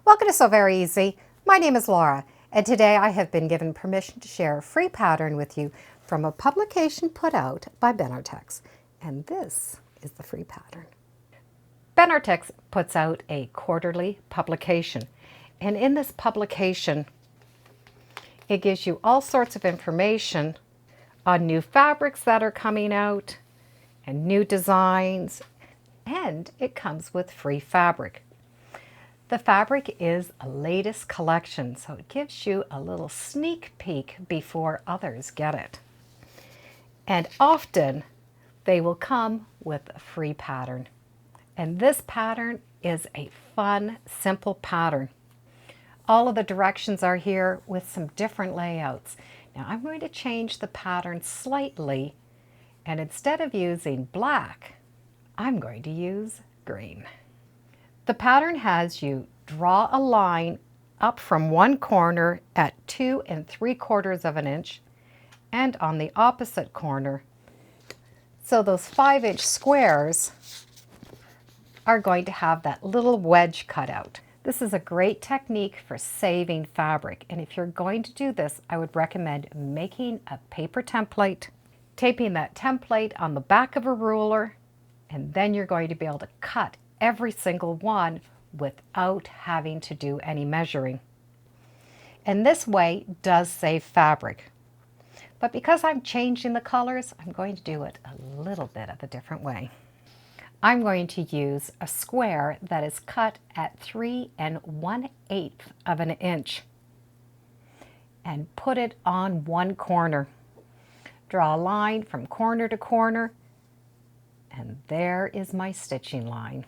Welcome to Sew Very Easy. My name is Laura, and today I have been given permission to share a free pattern with you from a publication put out by Benartex. And this is the free pattern. Benartex puts out a quarterly publication, and in this publication it gives you all sorts of information on new fabrics that are coming out and new designs, and it comes with free fabric. The fabric is a latest collection, so it gives you a little sneak peek before others get it. And often they will come with a free pattern. And this pattern is a fun, simple pattern. All of the directions are here with some different layouts. Now I'm going to change the pattern slightly, and instead of using black, I'm going to use green. The pattern has you draw a line up from one corner at 2 3/4 of an inch and on the opposite corner. So those 5-inch squares are going to have that little wedge cut out. This is a great technique for saving fabric, and if you're going to do this, I would recommend making a paper template, taping that template on the back of a ruler, and then you're going to be able to cut every single one without having to do any measuring. And this way does save fabric. But because I'm changing the colors, I'm going to do it a little bit of a different way. I'm going to use a square that is cut at 3 1/8 of an inch and put it on one corner. Draw a line from corner to corner, and there is my stitching line.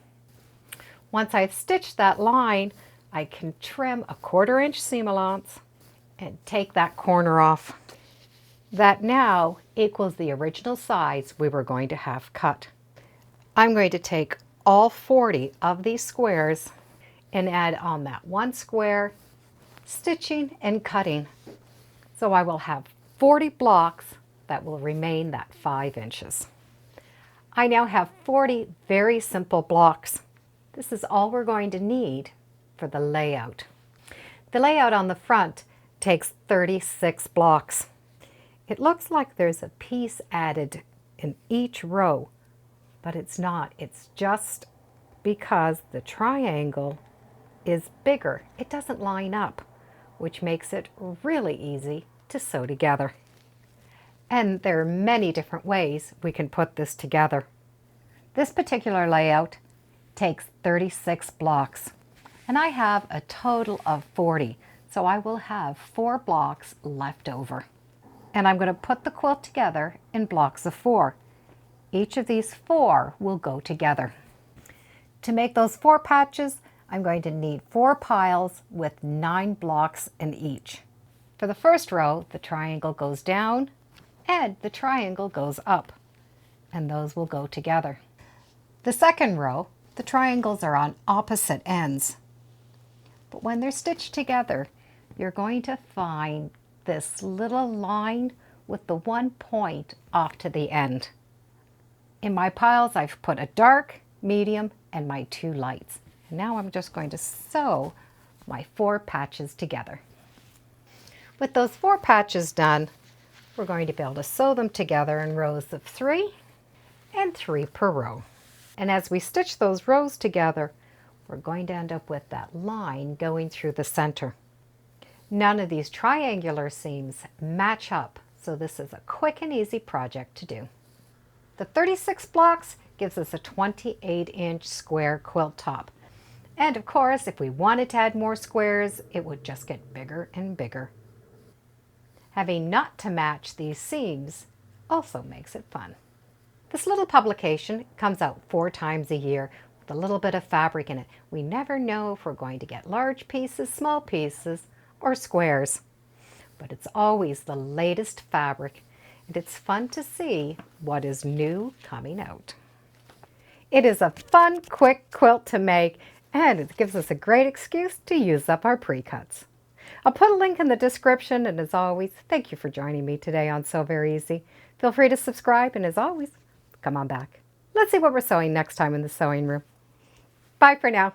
Once I've stitched that line, I can trim a 1/4 inch seam allowance and take that corner off. That now equals the original size we were going to have cut. I'm going to take all 40 of these squares and add on that one square, stitching and cutting. So I will have 40 blocks that will remain that 5 inches. I now have 40 very simple blocks. This is all we're going to need for the layout. The layout on the front takes 36 blocks. It looks like there's a piece added in each row, but it's not. It's just because the triangle is bigger. It doesn't line up, which makes it really easy to sew together. And there are many different ways we can put this together. This particular layout takes 36 blocks, and I have a total of 40, so I will have 4 blocks left over. And I'm going to put the quilt together in blocks of 4. Each of these 4 will go together. To make those 4 patches, I'm going to need 4 piles with 9 blocks in each. For the first row, the triangle goes down and the triangle goes up, and those will go together. The second row, the triangles are on opposite ends. But when they're stitched together, you're going to find this little line with the one point off to the end. In my piles, I've put a dark, medium, and my 2 lights. And now I'm just going to sew my 4 patches together. With those 4 patches done, we're going to be able to sew them together in rows of 3 and 3 per row. And as we stitch those rows together, we're going to end up with that line going through the center. None of these triangular seams match up, so this is a quick and easy project to do. The 36 blocks gives us a 28-inch square quilt top. And of course, if we wanted to add more squares, it would just get bigger and bigger. Having not to match these seams also makes it fun. This little publication comes out 4 times a year with a little bit of fabric in it. We never know if we're going to get large pieces, small pieces, or squares. But it's always the latest fabric, and it's fun to see what is new coming out. It is a fun, quick quilt to make, and it gives us a great excuse to use up our pre-cuts. I'll put a link in the description, and as always, thank you for joining me today on Sew Very Easy. Feel free to subscribe, and as always, come on back. Let's see what we're sewing next time in the sewing room. Bye for now.